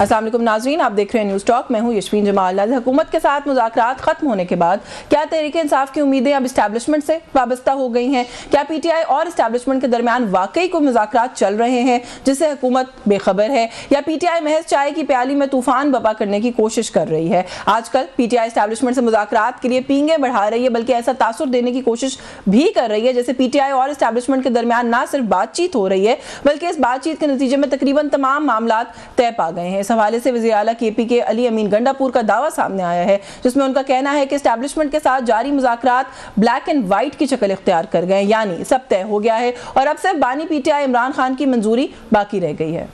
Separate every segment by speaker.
Speaker 1: السلام علیکم ناظرین، آپ دیکھ رہے ہیں نیوز ٹاک، میں ہوں یشوین جمال۔ حکومت کے ساتھ مذاکرات ختم ہونے کے بعد کیا تحریک انصاف کی امیدیں اب اسٹیبلشمنٹ سے وابستہ ہو گئی ہیں؟ کیا پی ٹی آئی اور اسٹیبلشمنٹ کے درمیان واقعی کوئی مذاکرات چل رہے ہیں جس سے حکومت بے خبر ہے، یا پی ٹی آئی محض چائے کی پیالی میں طوفان بپا کرنے کی کوشش کر رہی ہے؟ آج کل پی ٹی آئی اسٹیبلشمنٹ سے مذاکرات کے لیے پینگیں بڑھا رہی ہے، بلکہ ایسا تاثر دینے کی کوشش بھی کر رہی ہے جیسے پی ٹی آئی اور اسٹیبلشمنٹ کے درمیان نہ صرف بات چیت ہو رہی ہے بلکہ اس بات چیت کے نتیجے میں تقریباً تمام معاملات طے پا گئے ہیں۔ اس حوالے سے وزیر اعلیٰ کے پی کے علی امین گنڈا پور کا دعویٰ سامنے آیا ہے، جس میں ان کا کہنا ہے کہ اسٹیبلشمنٹ کے ساتھ جاری مذاکرات بلیک اینڈ وائٹ کی شکل اختیار کر گئے، یعنی سب طے ہو گیا ہے اور اب صرف بانی P T I Imran Khan کی منظوری باقی رہ گئی ہے۔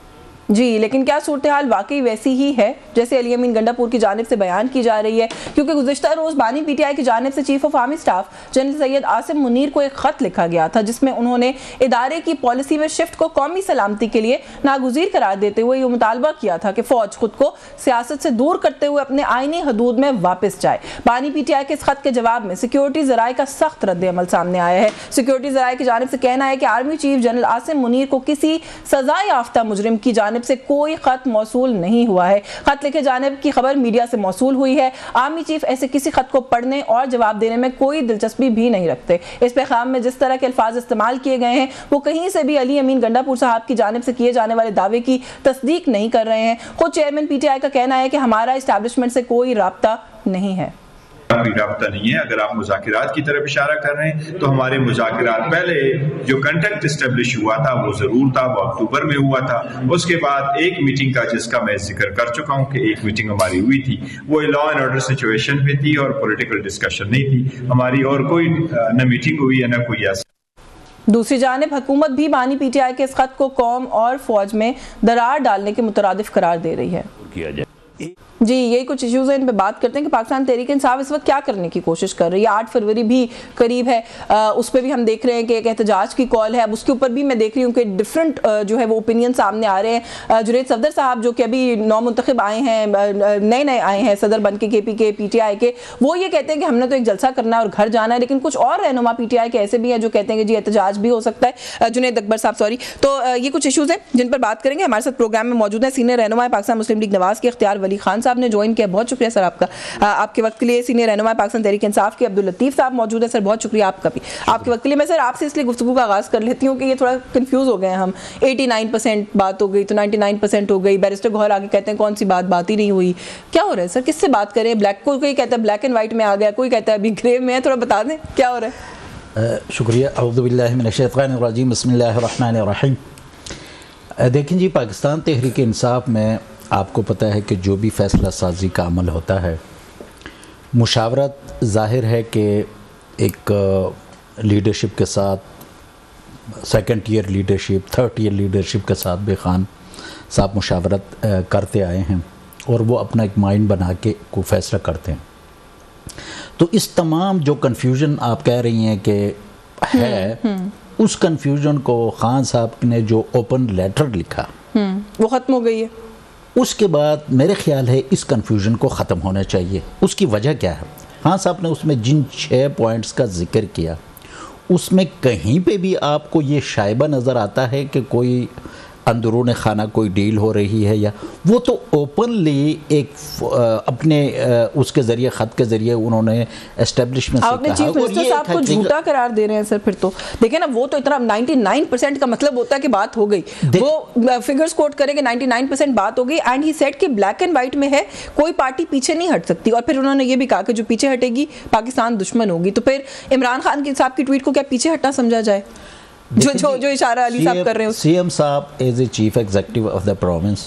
Speaker 1: جی لیکن کیا صورتحال واقعی ویسی ہی ہے جیسے علی امین گنڈا پور کی جانب سے بیان کی جا رہی ہے؟ کیونکہ گزشتہ روز بانی پی ٹی آئی کی جانب سے chief of army staff general Syed Asim Munir کو ایک خط لکھا گیا تھا، جس میں انہوں نے ادارے کی پالیسی میں شفٹ کو قومی سلامتی کے لیے ناگزیر قرار دیتے ہوئے یہ مطالبہ کیا تھا کہ فوج خود کو سیاست سے دور کرتے ہوئے اپنے آئینی حدود میں واپس جائے۔ بانی پی ٹی آئی کے اس خط کے جواب میں سیکیورٹی ذرائع کا سخت رد عمل سامنے آیا ہے۔ سیکیورٹی ذرائع کی جانب سے کہنا ہے کہ army chief general Asim Munir کو کسی سزا یافتہ مجرم کی جانب سے کوئی خط موصول نہیں ہوا ہے۔ خط لکھے جانے کی خبر میڈیا سے موصول ہوئی ہے۔ آرمی چیف ایسے کسی خط کو پڑھنے اور جواب دینے میں کوئی دلچسپی بھی نہیں رکھتے۔ اس پیغام میں جس طرح کے الفاظ استعمال کیے گئے ہیں وہ کہیں سے بھی علی امین گنڈا پور صاحب کی جانب سے کیے جانے والے دعوے کی تصدیق نہیں کر رہے ہیں۔ خود چیئرمین پی ٹی آئی کا کہنا ہے کہ ہمارا اسٹیبلشمنٹ سے کوئی رابطہ نہیں ہے۔
Speaker 2: رابطہ نہیں ہے۔ اگر آپ مذاکرات کی طرف اشارہ کر رہے ہیں تو ہمارے مذاکرات پہلے جو کنٹیکٹ اسٹیبلش ہوا تھا وہ ضرور تھا، وہ اکتوبر میں ہوا تھا۔ اس کے بعد ایک میٹنگ کا جس کا میں ذکر کر چکا ہوں کہ ایک میٹنگ ہماری ہوئی تھی، وہ لا اینڈ آرڈر سچویشن پہ تھی اور پولیٹیکل ڈسکشن نہیں تھی ہماری، اور کوئی نہ میٹنگ ہوئی ہے نہ کوئی ایسا۔
Speaker 1: دوسری جانب حکومت بھی بانی پی ٹی آئی کے اس خط کو قوم اور فوج میں درار ڈالنے کے مترادف قرار دے رہی ہے۔ جی یہی کچھ ایشوز ہیں، ان پہ بات کرتے ہیں کہ پاکستان تحریک انصاف اس وقت کیا کرنے کی کوشش کر رہی ہے۔ 8 فروری بھی قریب ہے، اس پہ بھی ہم دیکھ رہے ہیں کہ ایک احتجاج کی کال ہے۔ اب اس کے اوپر بھی میں دیکھ رہی ہوں کہ ڈیفرنٹ جو ہے وہ اوپینین سامنے آ رہے ہیں۔ جنید صفدر صاحب جو کہ ابھی نو منتخب آئے ہیں، نئے آئے ہیں صدر بن کے کے پی ٹی آئی کے، وہ یہ کہتے ہیں کہ ہم نے تو ایک جلسہ کرنا ہے اور گھر جانا ہے، لیکن کچھ اور رہنما پی ٹی آئی کے ایسے بھی ہیں جو کہتے ہیں کہ جی احتجاج بھی ہو سکتا ہے۔ جنید اکبر صاحب سوری، تو یہ کچھ ایشوز ہیں جن پر بات کریں گے۔ ہمارے ساتھ پروگرام میں موجود ہیں سینئر رہنما پاکستان مسلم لیگ نواز کے اختیار ولی خان صاحب نے جوائن کیا، بہت شکریہ سر آپ کا، آپ کے وقت کے لیے۔ سینئر رہنما پاکستان تحریک انصاف کے عبداللطیف صاحب موجود ہیں، سر بہت شکریہ آپ کا بھی، آپ کے وقت کے لیے۔ میں سر آپ سے اس لیے گفتگو کا آغاز کر لیتی ہوں کہ یہ تھوڑا کنفیوز ہو گئے ہیں ہم، 89% بات ہو گئی تو 99% ہو گئی، بیرسٹر گوہر آگے کہتے ہیں کون سی بات ہی نہیں ہوئی، کیا ہو رہا ہے سر؟ کس سے بات کریں؟ بلیک، کوئی کہتا ہے بلیک اینڈ وائٹ میں آ گیا، کوئی کہتا ہے ابھی گرے میں ہے، تھوڑا بتا دیں کیا ہو رہا ہے؟
Speaker 3: شکریہ۔ اعوذ باللہ من الشیطان الرجیم، بسم اللہ الرحمن الرحیم۔ دیکھیں جی، پاکستان تحریک انصاف میں آپ کو پتہ ہے کہ جو بھی فیصلہ سازی کا عمل ہوتا ہے، مشاورت ظاہر ہے کہ ایک لیڈرشپ کے ساتھ، second tier leadership, third tier leadership کے ساتھ بھی خان صاحب مشاورت کرتے آئے ہیں اور وہ اپنا ایک مائنڈ بنا کے کوئی فیصلہ کرتے ہیں۔ تو اس تمام جو کنفیوژن آپ کہہ رہی ہیں کہ ہے، اس کنفیوژن کو خان صاحب نے جو اوپن لیٹر لکھا
Speaker 1: وہ ختم ہو گئی ہے۔
Speaker 3: اس کے بعد میرے خیال ہے اس کنفیوژن کو ختم ہونا چاہیے۔ اس کی وجہ کیا ہے؟ خان صاحب نے اس میں جن 6 پوائنٹس کا ذکر کیا، اس میں کہیں پہ بھی آپ کو یہ شائبہ نظر آتا ہے کہ کوئی اندرون خانہ کوئی ڈیل ہو رہی ہے، یا وہ تو اوپنلی ایک اپنے اس کے ذریعے، خط کے ذریعے انہوں نے اسٹیبلشمنٹ سے کہا،
Speaker 1: چیف منسٹر صاحب کو جھوٹا قرار دے رہے ہیں سر۔ پھر تو دیکھیں نا، وہ تو اتنا 99% کا مطلب ہوتا ہے کہ بات ہو گئی، وہ فگرز کوٹ کریں کہ 99% بات ہو گئی، اینڈ ہی سیڈ کہ بلیک اینڈ وائٹ میں ہے، کوئی پارٹی پیچھے نہیں ہٹ سکتی۔ اور پھر انہوں نے یہ بھی کہا کہ جو پیچھے ہٹے گی پاکستان دشمن ہوگی۔ تو پھر عمران خان صاحب کی ٹویٹ کو کیا پیچھے ہٹنا سمجھا جائے؟ جو اشارہ علی صاحب کر رہے ہیں،
Speaker 3: سی ایم صاحب as a chief executive of the province,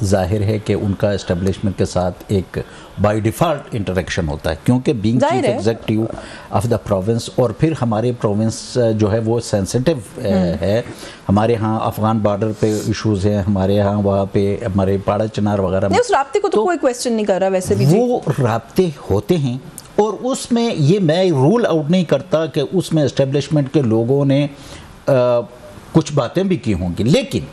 Speaker 3: ظاہر ہے کہ ان کا اسٹیبلشمنٹ کے ساتھ ایک بائی ڈیفالٹ انٹریکشن ہوتا ہے، کیونکہ being chief executive of the province, اور پھر ہمارے پروونس جو ہے وہ سینسٹیو ہے۔ ہمارے ہاں افغان بارڈر پہ ایشوز ہیں، ہمارے ہاں وہاں پہ ہمارے پاڑا چنار وغیرہ میں،
Speaker 1: اس رابطے کو تو کوئی کویسچن نہیں کر رہا ویسے بھی،
Speaker 3: وہ رابطے ہوتے ہیں۔ اور اس میں یہ میں رول آؤٹ نہیں کرتا کہ اس میں اسٹیبلشمنٹ کے لوگوں نے کچھ باتیں بھی کی ہوں گی، لیکن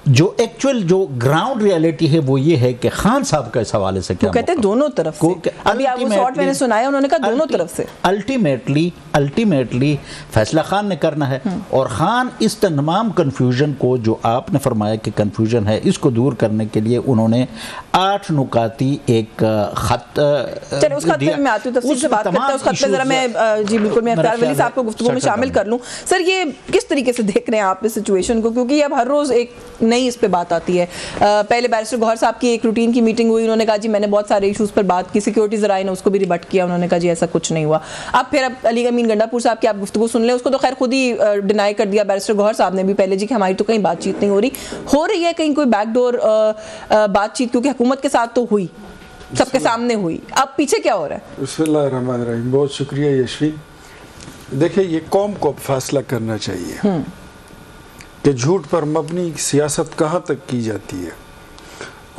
Speaker 3: جو ایکچوئل جو گراؤنڈ ریالٹی ہے وہ یہ ہے کہ خان صاحب کا اس حوالے سے کیا
Speaker 1: کہتے ہیں دونوں طرف سے. ابھی آپ وہ شارٹ میں نے سنایا, انہوں نے کہا دونوں طرف سے الٹیمیٹلی فیصلہ خان نے کرنا ہے, اور خان اس تمام کنفیوژن کو جو آپ نے فرمایا کہ کنفیوژن ہے اس کو دور کرنے کے لیے انہوں نے 8 نکاتی ایک خط چلے اس خط میں میں آتی ہوں تفصیل سے بات کرتے ہیں. اس خط پہ ذرا میں جی بالکل میں اختیار ولی صاحب کو گفتگو میں شامل کر لوں. سر یہ کس طریقے سے دیکھ رہے ہیں آپ اس سچویشن کو, کیونکہ اب ہر روز ایک نئی اس پہ بات آتی ہے. پہلے بیرسٹر گوہر صاحب کی ایک روٹین کی میٹنگ ہوئی, انہوں نے کہا جی میں نے بہت سارے ایشوز پر بات کی, سیکیورٹی ذرائع نے اس کو بھی ریبٹ کیا, انہوں نے کہا جی ایسا کچھ نہیں ہوا. اب پھر اب علی امین گنڈا پور صاحب کی آپ گفتگو سن لیں, اس کو تو خیر خود ہی ڈینائی کر دیا بیرسٹر گوہر صاحب نے بھی پہلے جی کہ ہماری تو کہیں بات چیت نہیں ہو رہی ہے کہیں کوئی بیک ڈور بات چیت, کیونکہ حکومت کے ساتھ تو ہوئی, سب کے سامنے ہوئی, اب پیچھے کیا ہو رہا ہے؟
Speaker 4: بسم اللہ الرحمن الرحیم. بہت شکریہ یشوین. دیکھیں یہ قوم کو فیصلہ کرنا چاہیے کہ جھوٹ پر مبنی سیاست کہاں تک کی جاتی ہے,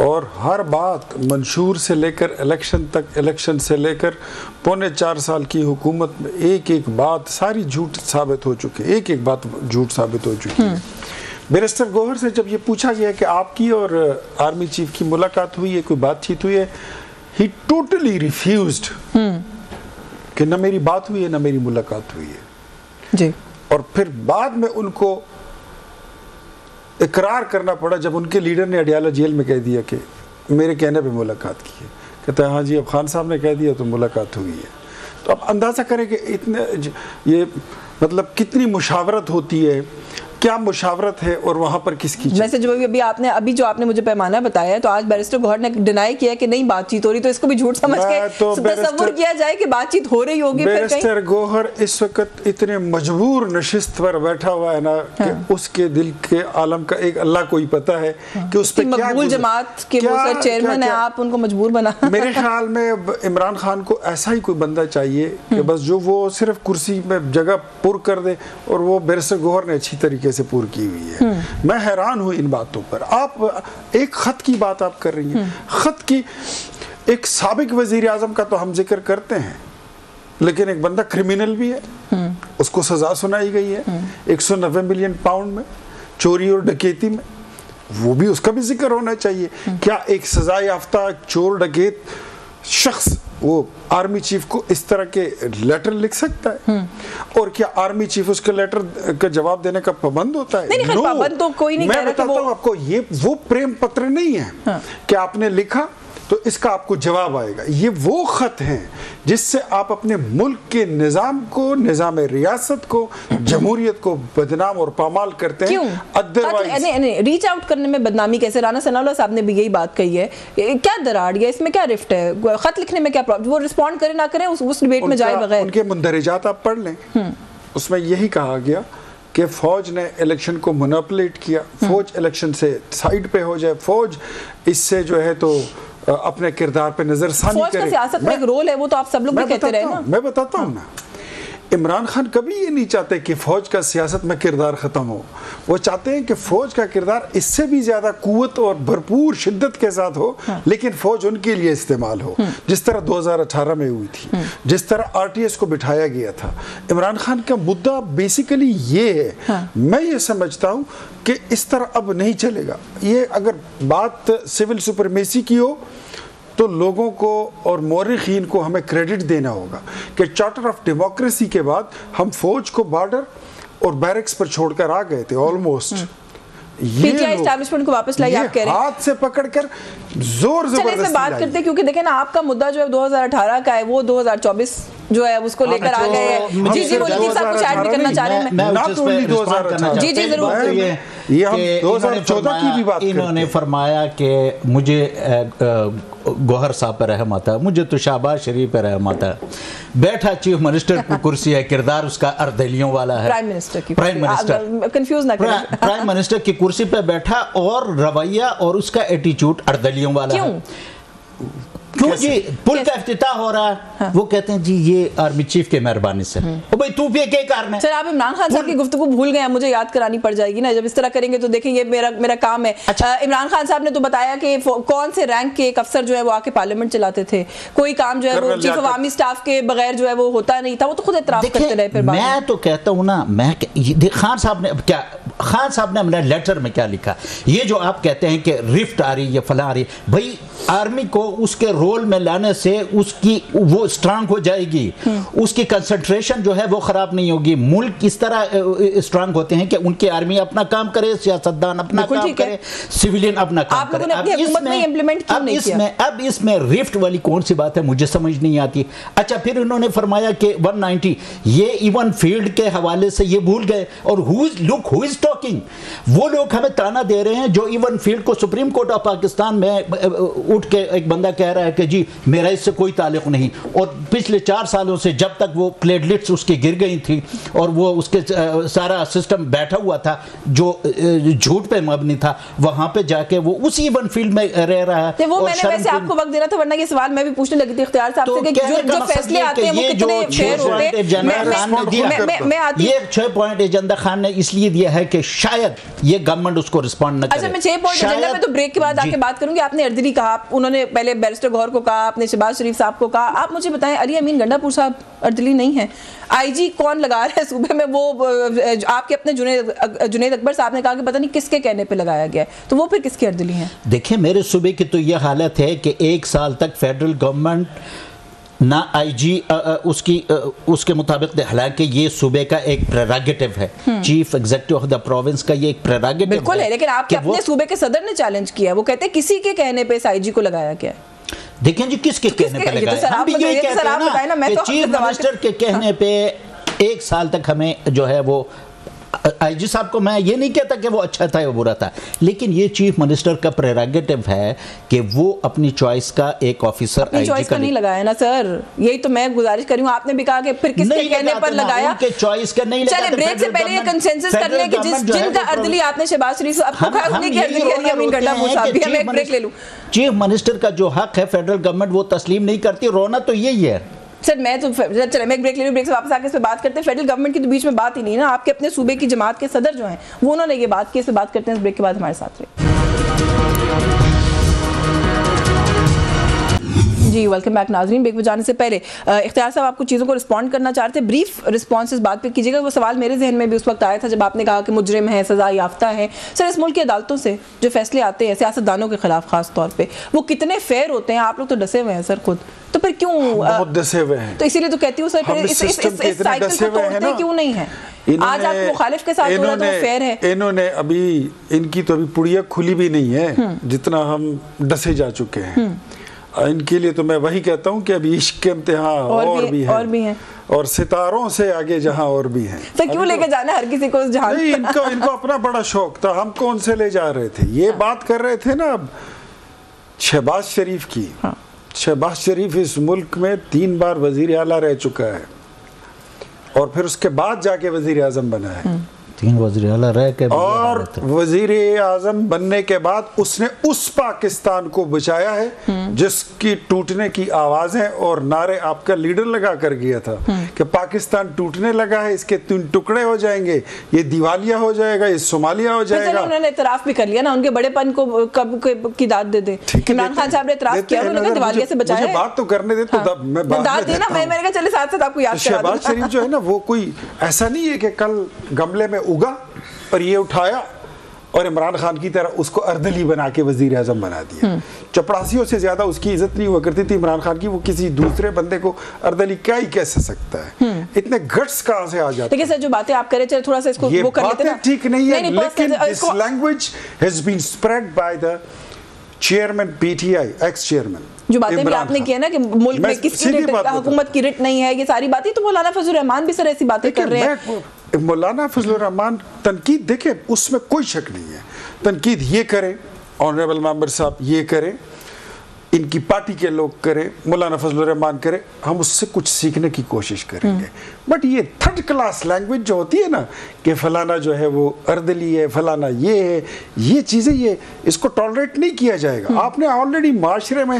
Speaker 4: اور ہر بات منشور سے لے کر الیکشن تک, الیکشن سے لے کر 4.25 سال کی حکومت میں ایک ایک بات ساری جھوٹ ثابت ہو چکی ہے, ایک ایک بات جھوٹ ثابت ہو چکی ہے. بیرسٹر گوہر سے جب یہ پوچھا گیا کہ آپ کی اور آرمی چیف کی ملاقات ہوئی ہے, کوئی بات چیت ہوئی ہے, ہی ٹوٹلی ریفیوزڈ کہ نہ میری بات ہوئی ہے نہ میری ملاقات ہوئی ہے
Speaker 1: جی.
Speaker 4: اور پھر بعد میں ان کو اقرار کرنا پڑا جب ان کے لیڈر نے اڈیالہ جیل میں کہہ دیا کہ میرے کہنے پہ ملاقات کی ہے. کہتا ہے ہاں جی اب خان صاحب نے کہہ دیا تو ملاقات ہوئی ہے. تو اب اندازہ کریں کہ اتنے یہ مطلب کتنی مشاورت ہوتی ہے, کیا مشاورت ہے اور وہاں پر کس کی.
Speaker 1: ویسے جو ابھی جو آپ نے مجھے پیمانہ بتایا ہے, تو آج بیرسٹر گوہر نے ڈینائی کیا کہ نہیں بات چیت ہو رہی, تو اس کو بھی جھوٹ سمجھ کے تصور کیا جائے کہ بات چیت ہو رہی ہوگی.
Speaker 4: بیرسٹر گوہر اس وقت اتنے مجبور نشست پر بیٹھا ہوا ہے نا کہ اس کے دل کے عالم کا ایک اللہ کو ہی پتا ہے کہ اس پہ کیا
Speaker 1: مقبول جماعت کے وہ سر چیئرمین ہیں, آپ ان کو مجبور بنا.
Speaker 4: میرے خیال میں عمران خان کو ایسا ہی کوئی بندہ چاہیے کہ بس جو وہ صرف کرسی میں جگہ پر کر دے, اور وہ بیرسٹر گوہر نے اچھی طریقے سے پور کی ہوئی ہے. میں حیران ہوں ان باتوں پر. آپ ایک خط کی بات آپ کر رہی ہیں, خط کی ایک سابق وزیر اعظم کا تو ہم ذکر کرتے ہیں, لیکن ایک بندہ کرمینل بھی ہے, اس کو سزا سنائی گئی ہے 190 ملین پاؤنڈ میں چوری اور ڈکیتی میں, وہ بھی اس کا بھی ذکر ہونا چاہیے. کیا ایک سزا یافتہ چور ڈکیت شخص وہ آرمی چیف کو اس طرح کے لیٹر لکھ سکتا ہے؟ اور کیا آرمی چیف اس کے لیٹر کا جواب دینے کا پابند ہوتا ہے؟
Speaker 1: نہیں, پابند تو کوئی نہیں.
Speaker 4: میں بتاتا ہوں آپ کو, یہ وہ پریم پتر نہیں ہے کہ آپ نے لکھا تو اس کا آپ کو جواب آئے گا. یہ وہ خط ہیں جس سے آپ اپنے ملک کے نظام کو, نظام ریاست کو, جمہوریت کو بدنام اور پامال کرتے ہیں.
Speaker 1: ریچ آؤٹ کرنے میں بدنامی کیسے؟ رانا ثناء اللہ صاحب نے بھی یہی بات کہی ہے. کیا دراڑ ہے اس میں, کیا رفٹ ہے؟ خط لکھنے میں کیا پرابلم؟ وہ رسپونڈ کرے نہ کریں اس ڈیبیٹ میں جائے بغیر.
Speaker 4: ان کے مندرجات آپ پڑھ لیں, اس میں یہی کہا گیا کہ فوج نے الیکشن کو منپولیٹ کیا, فوج الیکشن سے سائیڈ پہ ہو جائے, فوج اس سے جو ہے تو اپنے کردار پہ نظر ثانی کرے.
Speaker 1: فوج کا سیاست میں ایک رول ہے, وہ تو آپ سب لوگ بھی کہتے رہے نا.
Speaker 4: میں بتاتا ہوں نا, عمران خان کبھی یہ نہیں چاہتے کہ فوج کا سیاست میں کردار ختم ہو. وہ چاہتے ہیں کہ فوج کا کردار اس سے بھی زیادہ قوت اور بھرپور شدت کے ساتھ ہو, لیکن فوج ان کے لیے استعمال ہو, جس طرح 2018 میں ہوئی تھی, جس طرح RTS کو بٹھایا گیا تھا. عمران خان کا مدعا بیسیکلی یہ ہے. میں یہ سمجھتا ہوں کہ اس طرح اب نہیں چلے گا. یہ اگر بات سول سپرمیسی کی ہو تو لوگوں کو اور مورخین کو ہمیں کریڈٹ دینا ہوگا کہ چارٹر آف ڈیموکریسی کے بعد ہم فوج کو بارڈر اور بیرکس پر چھوڑ کر آ گئے تھے almost.
Speaker 1: P T I establishment کو واپس لائی, آپ کہہ رہے ہیں
Speaker 4: ہاتھ سے پکڑ کر زور زبردستی.
Speaker 1: چلیں اس میں بات کرتے ہیں, کیونکہ دیکھیں نا آپ کا مدعا جو ہے 2018 کا ہے, وہ 2024 جو ہے اس کو لے کر آ گئے ہیں. جی جی مولوی صاحب کچھ ایڈ بھی کرنا چاہ رہے ہیں. جی جی ضرور.
Speaker 4: یہ ہم 2014 کی بھی بات کرتے ہیں.
Speaker 3: انہوں نے فرمایا کہ مجھے گوہر صاحب پہ رحم آتا ہے, مجھے تو شہباز شریف پہ رحم آتا ہے. بیٹھا چیف منسٹر کی کرسی ہے, کردار اس کا اردلیوں والا ہے. پرائم منسٹر کی کرسی پہ بیٹھا اور رویہ اور اس کا ایٹیچیوڈ اردلیوں والا ہے. کیوں جی پل کا افتتاح ہو رہا ہے وہ کہتے ہیں جی یہ آرمی چیف کے مہربانی سے. او بھائی تو بھی کیا کار میں.
Speaker 1: سر آپ عمران خان صاحب کی گفتگو بھول گئے ہیں, مجھے یاد کرانی پڑ جائے گی نا, جب اس طرح کریں گے تو دیکھیں یہ میرا کام ہے. عمران خان صاحب نے تو بتایا کہ کون سے رینک کے ایک افسر جو ہے وہ آ کے پارلیمنٹ چلاتے تھے, کوئی کام جو ہے وہ چیف عوامی سٹاف کے بغیر جو ہے وہ ہوتا نہیں تھا, وہ تو خود اعتراف کرتے رہے. پھر
Speaker 3: میں تو کہتا ہوں نا, خان صاحب نے اپنے لیٹر میں کیا لکھا, یہ جو آپ کہتے ہیں کہ رفٹ آ رہی ہے فلاں آ رہی ہے, بھائی آرمی کو اس کے رول میں لانے سے اس کی وہ سٹرانگ ہو جائے گی, اس کی کنسنٹریشن جو ہے وہ خراب نہیں ہوگی. ملک اس طرح سٹرانگ ہوتے ہیں کہ ان کی آرمی اپنا کام کرے, سیاستدان اپنا کام کرے, سیویلین اپنا کام کرے. اب اس میں رفٹ والی کون سی بات ہے مجھے سمجھ نہیں آتی. اچھا پھر انہوں نے فرمایا کہ 190 یہ ایون فیلڈ کے حوالے سے یہ بھول گئے, اور who is talking, وہ لوگ ہمیں تانا دے رہے ہیں جو ایون فیلڈ کو سپریم کورٹ آف پاکستان میں اٹھ کے ایک بندہ کہہ رہا ہے کہ جی میرا اس سے کوئی تعلق نہیں, اور پچھلے 4 سالوں سے جب تک وہ پلیٹلیٹس اس کی گر گئی تھی اور وہ اس کے سارا سسٹم بیٹھا ہوا تھا جو جھوٹ پہ مبنی تھا, وہاں پہ جا کے وہ اسی ایون فیلڈ میں رہ رہا ہے.
Speaker 1: وہ میں نے ویسے آپ کو وقت دینا تھا, ورنہ یہ سوال میں بھی پوچھنے لگی تھی اختیار صاحب سے کہ جو فیصلے آتے ہیں وہ کتنے فیئر ہوتے ہیں.
Speaker 3: یہ 6 پوائنٹ ایجنڈا خان نے اس لیے دیا ہے کہ شاید یہ گورنمنٹ اس کو رسپونڈ نہ کرے.
Speaker 1: اچھا میں 6 پوائنٹ ایجنڈا میں تو بریک کے بعد آ کے بات کروں گی. آپ نے اردلی کہا, انہوں نے پہلے بیرسٹر گوہر کو کہا, آپ نے شہباز شریف صاحب کو کہا. آپ مجھے بتائیں علی امین گنڈا پور صاحب اردلی نہیں ہے, آئی جی کون لگا رہا ہے صوبے میں, وہ آپ کے اپنے جنید اکبر صاحب نے کہا کہ پتہ نہیں کس کے کہنے پہ لگایا گیا ہے, تو وہ پھر کس کی اردلی ہیں؟
Speaker 3: دیکھیں میرے صوبے کی تو یہ حالت ہے کہ 1 سال تک فیڈرل گورنمنٹ نہ آئی جی اس کے مطابق, حالانکہ یہ صوبے کا ایک پریراگیٹو ہے, chief executive of the province کا یہ ایک پریراگیٹو
Speaker 1: بالکل ہے, لیکن آپ کے اپنے صوبے کے صدر نے چیلنج کیا, وہ کہتے ہیں کسی کے کہنے پہ اس آئی جی کو لگایا گیا ہے.
Speaker 3: دیکھیں جی کس کے کہنے پہ لگایا, ہم بھی یہی کہتے ہیں نا کہ چیف منسٹر کے کہنے پہ 1 سال تک ہمیں جو ہے وہ, آئی جی صاحب کو میں یہ نہیں کہتا کہ وہ اچھا تھا یا برا تھا, لیکن یہ چیف منسٹر کا پریراگیٹو ہے کہ وہ اپنی چوائس کا ایک آفیسر
Speaker 1: اپنی چوائس کا نہیں لگایا نا سر, یہی تو میں گزارش کری ہوں. آپ نے بھی کہا کہ پھر کس کے کہنے پر لگایا,
Speaker 3: چوائس کا نہیں لگایا.
Speaker 1: چلے بریک سے پہلے یہ کنسنسس کر لیں کہ جن کا اردلی آپ نے شہباز شریف صاحب کو کہا, انہیں کی اردلی علی امین گنڈا پور صاحب بھی. ہم ایک بریک لے لوں.
Speaker 3: چیف منسٹر کا جو حق ہے فیڈرل گورنمنٹ وہ تسلیم نہیں کرتی, رونا تو یہی ہے.
Speaker 1: سر میں تو چلے میں ایک بریک لے لوں, بریک سے واپس آ کے اس پہ بات کرتے ہیں. فیڈرل گورنمنٹ کی تو بیچ میں بات ہی نہیں نا, آپ کے اپنے صوبے کی جماعت کے صدر جو ہیں وہ انہوں نے یہ بات کی, اس پہ بات کرتے ہیں. اس بریک کے بعد ہمارے ساتھ رہے. جی ویلکم بیک ناظرین. بریک پہ جانے سے پہلے اختیار صاحب آپ کو چیزوں کو رسپونڈ کرنا چاہتے ہیں, بریف رسپانس اس بات پہ کیجیے گا. وہ سوال میرے ذہن میں بھی اس وقت آیا تھا جب آپ نے کہا کہ مجرم ہیں, سزا یافتہ ہیں. سر اس ملک کی عدالتوں سے جو فیصلے آتے ہیں سیاستدانوں کے خلاف خاص طور پہ, وہ کتنے فیئر ہوتے ہیں؟ آپ لوگ تو ڈسے ہوئے ہیں سر خود, تو پھر کیوں
Speaker 4: بہت ڈسے ہوئے ہیں؟
Speaker 1: تو اسی لیے تو کہتی ہوں سر اس سائیکل کو توڑتے کیوں نہیں ہیں؟ آج آپ مخالف کے ساتھ ہو رہا تو وہ فیئر ہے.
Speaker 4: انہوں نے ابھی ان کی تو ابھی پڑیا کھلی بھی نہیں ہے جتنا ہم ڈسے جا چکے ہیں. ان کے لیے تو میں وہی کہتا ہوں کہ ابھی عشق کے امتحان اور بھی ہیں, اور ستاروں سے آگے جہاں اور بھی ہیں.
Speaker 1: تو کیوں لے کے جانا ہر کسی کو اس جہان؟
Speaker 4: ان کو اپنا بڑا شوق تھا. ہم کون سے لے جا رہے تھے, یہ بات کر رہے تھے نا اب شہباز شریف کی. شہباز شریف اس ملک میں 3 بار وزیر اعلیٰ رہ چکا ہے, اور پھر اس کے بعد جا کے وزیر اعظم بنا ہے.
Speaker 3: 3 وزیر اعلیٰ رہ کے,
Speaker 4: اور وزیر اعظم بننے کے بعد اس نے اس پاکستان کو بچایا ہے جس کی ٹوٹنے کی آوازیں اور نعرے آپ کا لیڈر لگا کر گیا تھا کہ پاکستان ٹوٹنے لگا ہے, اس کے 3 ٹکڑے ہو جائیں گے, یہ دیوالیہ ہو جائے گا, یہ صومالیہ ہو جائے گا.
Speaker 1: انہوں نے اعتراف بھی کر لیا نا, ان کے بڑے پن کو کب کی داد دے دیں. عمران خان صاحب نے اعتراف کیا, انہوں نے کہا دیوالیہ سے بچایا ہے.
Speaker 4: مجھے بات تو کرنے دے تو میں
Speaker 1: داد دینا, میں نے کہا چلے ساتھ ساتھ آپ کو یاد کرا دوں.
Speaker 4: شہباز شریف جو ہے نا وہ کوئی ایسا نہیں ہے کہ کل گملے میں اگا اور یہ اٹھایا اور عمران خان کی طرح اس کو اردلی بنا کے وزیر اعظم بنا دیا. چپڑاسیوں سے زیادہ اس کی عزت نہیں ہوا کرتی تھی عمران خان کی. وہ کسی دوسرے بندے کو اردلی کیا ہی کہہ سکتا ہے, اتنے گٹس کہاں سے آ جاتے ہیں.
Speaker 1: لیکن سر جو باتیں آپ کرے چلے تھوڑا سا اس کو وہ کر لیتے ہیں.
Speaker 4: یہ باتیں ٹھیک نہیں ہے, لیکن this language has been spread by the chairman PTI, x chairman.
Speaker 1: جو باتیں بھی آپ نے کی ہے نا کہ ملک میں کس کی حکومت کی رٹ نہیں ہے, یہ ساری باتیں تو مولانا فضل الرحمان بھی سر ایسی باتیں کر رہے ہیں.
Speaker 4: مولانا فضل الرحمان تنقید دیکھیں اس میں کوئی شک نہیں ہے, تنقید یہ کریں آنریبل ممبر صاحب, یہ کریں ان کی پارٹی کے لوگ کریں, مولانا فضل الرحمان کریں, ہم اس سے کچھ سیکھنے کی کوشش کریں گے. بٹ یہ 3rd کلاس لینگویج جو ہوتی ہے نا کہ فلانا جو ہے وہ اردلی ہے, فلانا یہ ہے, یہ چیزیں یہ اس کو ٹالریٹ نہیں کیا جائے گا. آپ نے آلریڈی معاشرے میں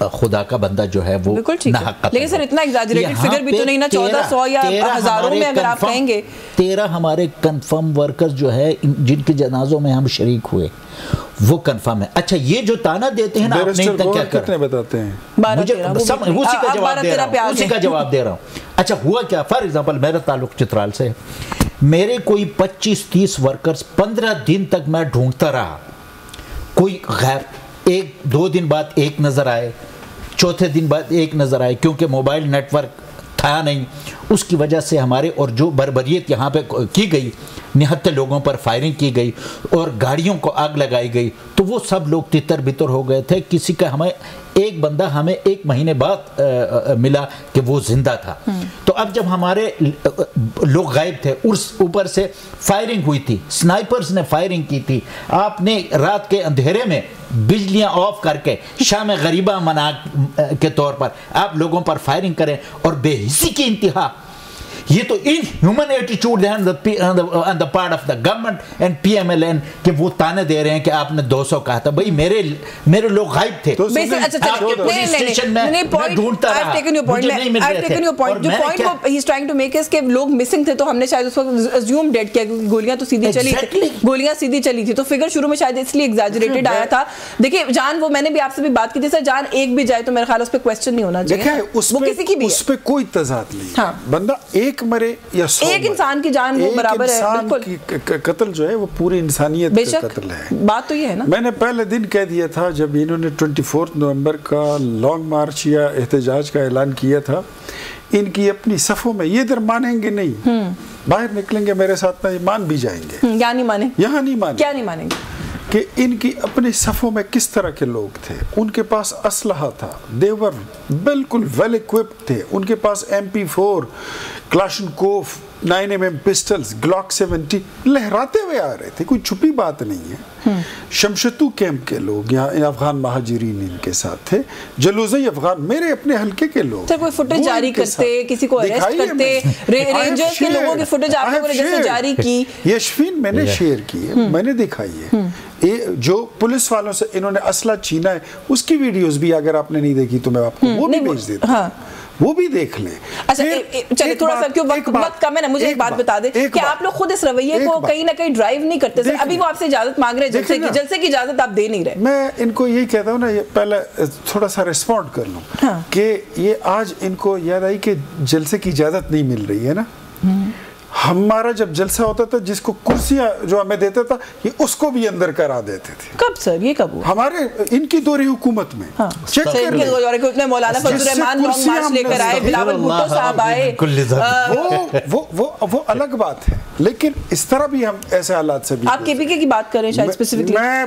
Speaker 3: خدا کا بندہ جو ہے وہ
Speaker 1: ناحق قتل. لیکن سر اتنا ایگزاجریٹڈ فگر بھی تو نہیں نا 1400 یا ہزاروں میں اگر آپ کہیں گے.
Speaker 3: 13 ہمارے کنفرم ورکرز جو ہے جن کے جنازوں میں ہم شریک ہوئے وہ کنفرم ہے. اچھا یہ جو تانا دیتے ہیں نا آپ نہیں تک کیا
Speaker 4: کتنے بتاتے ہیں؟
Speaker 3: اسی کا جواب دے رہا ہوں. اچھا ہوا کیا، فار ایگزامپل میرا تعلق چترال سے، میرے کوئی 25-30 ورکرز 15 دن تک میں ڈھونڈتا رہا، کوئی غیر، 1-2 دن بعد ایک نظر آئے، چوتھے دن بعد ایک نظر آئے، کیونکہ موبائل نیٹ ورک تھا نہیں. اس کی وجہ سے ہمارے اور جو بربریت یہاں پہ کی گئی، نہتے لوگوں پر فائرنگ کی گئی اور گاڑیوں کو آگ لگائی گئی، تو وہ سب لوگ تتر بتر ہو گئے تھے. کسی کا ہمیں ایک بندہ ہمیں 1 مہینے بعد ملا کہ وہ زندہ تھا. تو اب جب ہمارے لوگ غائب تھے، اوپر سے فائرنگ ہوئی تھی، سنائپرز نے فائرنگ کی تھی، آپ نے رات کے اندھیرے میں بجلیاں آف کر کے شام غریبہ منا کے طور پر آپ لوگوں پر فائرنگ کریں اور بے حسی کی انتہا. یہ تو inhuman attitude ہے on the part of the government and PMLN کہ وہ تانے دے رہے ہیں کہ آپ نے 200 کہا تھا. بھئی میرے لوگ غائب تھے، آپ کے پولیس اسٹیشن میں ڈھونڈتا رہا، مجھے نہیں مل رہے تھے.
Speaker 1: جو پوائنٹ وہ he's trying to make is کہ لوگ مسنگ تھے تو ہم نے شاید اس وقت assume dead کیا، گولیاں تو سیدھی چلی تھی، گولیاں سیدھی چلی تھی، تو فگر شروع میں شاید اس لیے ایگزیجریٹڈ آیا تھا. دیکھیں جان، وہ میں نے بھی آپ سے بھی بات کی تھی سر، جان ایک بھی جائے تو میرے خیال اس پہ کویسچن نہیں ہونا چاہیے، وہ کسی کی بھی ہے،
Speaker 4: اس پہ کوئی تضاد نہیں. بندہ ایک مرے یا 100
Speaker 1: ایک انسان کی جان وہ برابر ہے.
Speaker 4: بالکل، قتل جو ہے وہ پوری انسانیت کا قتل ہے.
Speaker 1: بات تو یہ ہے نا،
Speaker 4: میں نے پہلے دن کہہ دیا تھا جب انہوں نے 24 نومبر کا لانگ مارچ یا احتجاج کا اعلان کیا تھا، ان کی اپنی صفوں میں یہ ادھر مانیں گے نہیں، باہر نکلیں گے میرے ساتھ میں مان بھی جائیں گے.
Speaker 1: یا نہیں مانیں،
Speaker 4: یہاں نہیں مانیں،
Speaker 1: کیا نہیں مانیں گے
Speaker 4: کہ ان کی اپنی صفوں میں کس طرح کے لوگ تھے. ان کے پاس اسلحہ تھا، دیور بالکل ویل ایکوپڈ تھے، ان کے پاس MP4 کلاشنکوف 9mm پسٹلز گلاک 70 لہراتے ہوئے آ رہے تھے. کوئی چھپی بات نہیں ہے. شمشتو کیمپ کے لوگ یہاں افغان مہاجرین ان کے ساتھ تھے، جلوزی افغان میرے اپنے حلقے کے لوگ.
Speaker 1: کوئی فوٹیج جاری کرتے، کسی کو اریسٹ کرتے، رینجرز کے لوگوں کی فوٹیج آپ لوگوں نے جیسے جاری کی،
Speaker 4: یشفین میں نے شیئر کی ہے، میں نے دکھائی ہے. جو پولیس والوں سے انہوں نے اسلحہ چھینا ہے اس کی ویڈیوز بھی اگر آپ نے نہیں دیکھی تو میں آپ کو وہ بھی بھیج دیتا ہوں، وہ بھی دیکھ لیں.
Speaker 1: اچھا چلے تھوڑا سا کیوں وقت کم ہے نا، مجھے ایک بات بتا دیں کہ آپ لوگ خود اس رویے کو کہیں نہ کہیں ڈرائیو نہیں کرتے. ابھی وہ آپ سے اجازت مانگ رہے ہیں، جلسے کی اجازت آپ دے نہیں رہے.
Speaker 4: میں ان کو یہی کہتا ہوں نا، پہلے تھوڑا سا ریسپونڈ کر لوں کہ یہ آج ان کو یاد آئی کہ جلسے کی اجازت نہیں مل رہی ہے نا. ہمارا جب جلسہ ہوتا تھا جس کو کرسیاں جو ہمیں دیتا تھا یہ اس کو بھی اندر کرا دیتے تھے.
Speaker 1: کب سر یہ کب ہوا؟
Speaker 4: ہمارے ان کی دوری حکومت میں. چیک کر لیں،
Speaker 1: مولانا فضل الرحمان لانگ مارچ لے کر آئے، بلاول بھٹو صاحب آئے،
Speaker 4: وہ الگ بات ہے. لیکن اس طرح بھی ہم ایسے حالات سے بھی،
Speaker 1: آپ KPK کی بات کر رہے ہیں شاید اسپیسیفکلی،
Speaker 4: میں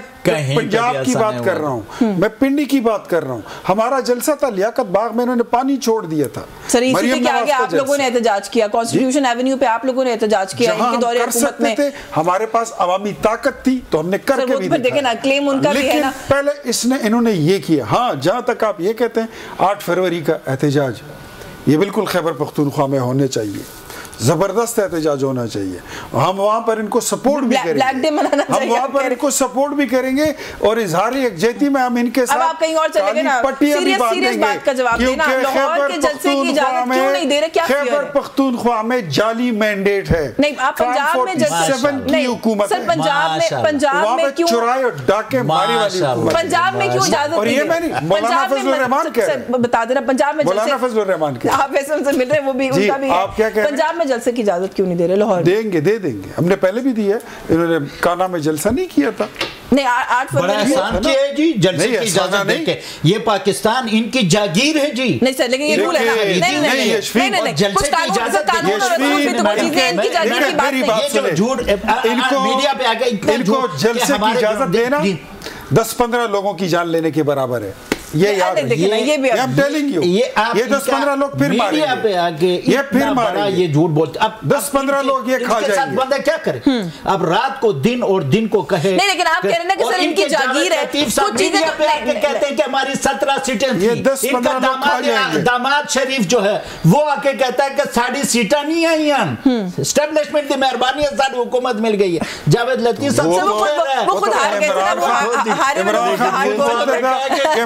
Speaker 4: پنجاب کی بات کر رہا ہوں، میں پنڈی کی بات کر رہا ہوں. ہمارا جلسہ تھا لیاقت باغ میں، انہوں نے پانی چھوڑ دیا تھا.
Speaker 1: سر اسی کے آگے آپ لوگوں نے احتجاج کیا، کانسٹیٹیوشن ایونیو پہ آپ لوگوں نے احتجاج کیا ان کے دور حکومت میں.
Speaker 4: ہمارے پاس عوامی طاقت تھی تو ہم نے کر کے بھی
Speaker 1: دیکھیں نا، کلیم ان کا بھی ہے نا.
Speaker 4: پہلے انہوں نے یہ کیا. ہاں جہاں تک آپ یہ کہتے ہیں 8 فروری کا احتجاج، یہ بالکل خیبر پختونخوا میں ہونے چاہیے، زبردست احتجاج ہونا چاہیے. ہم وہاں پر ان کو سپورٹ بھی کریں گے، ہم وہاں پر ان کو سپورٹ بھی کریں گے اور اظہار یکجہتی میں ہم ان کے ساتھ کالی پٹیاں بھی باندھیں گے. کیونکہ خیبر پختونخوا میں جعلی مینڈیٹ ہے.
Speaker 1: پنجاب میں
Speaker 4: 47 کی حکومت ہے، وہاں پہ چرائے اور ڈاکے ماری والی حکومت.
Speaker 1: پنجاب میں کیوں اجازت
Speaker 4: اور یہ میں نہیں، مولانا فضل الرحمان کہہ رہے ہیں،
Speaker 1: بتا دینا پنجاب میں
Speaker 4: مولانا فضل الرحمان کہہ رہے ہیں،
Speaker 1: آپ ایسے ان سے مل رہے ہیں، وہ بھی ان کا بھی ہے. پنجاب میں جلسے کی اجازت کیوں نہیں دے رہے لاہور؟
Speaker 4: دیں گے، دے دیں گے. ہم نے پہلے بھی دی ہے، انہوں نے کانا میں جلسہ نہیں کیا تھا.
Speaker 1: نہیں 8
Speaker 3: بڑا احسان کیا ہے جی جلسے کی اجازت دے کے. یہ پاکستان ان کی جاگیر ہے جی.
Speaker 1: نہیں سر لیکن یہ رول ہے نا. نہیں جلسے کی اجازت
Speaker 3: میڈیا پہ آ کے
Speaker 4: ان کو جلسے کی اجازت دینا 10-15 لوگوں کی جان لینے کے برابر ہے. یہ یاد رکھیے، یہ 10-15 لوگ پھر ماریں گے، یہ پھر ماریں گے،
Speaker 3: یہ جھوٹ بولتے. اب
Speaker 4: 10-15 لوگ یہ کھا جائیں گے.
Speaker 3: بندہ کیا کرے اب رات کو دن اور دن کو کہے.
Speaker 1: نہیں لیکن آپ کہہ رہے ہیں کہ سر ان کی جاگیر ہے، کچھ چیزیں
Speaker 3: کہتے ہیں کہ ہماری 17 سیٹیں تھیں. ان کا داماد شریف جو ہے وہ آ کے کہتا ہے کہ ساڑھی سیٹیں نہیں آئی ہیں، اسٹیبلشمنٹ کی مہربانی ہے، ساری حکومت مل گئی ہے. جاوید لطیف صاحب
Speaker 1: وہ خود ہار گئے تھے،
Speaker 4: عمران خان کہ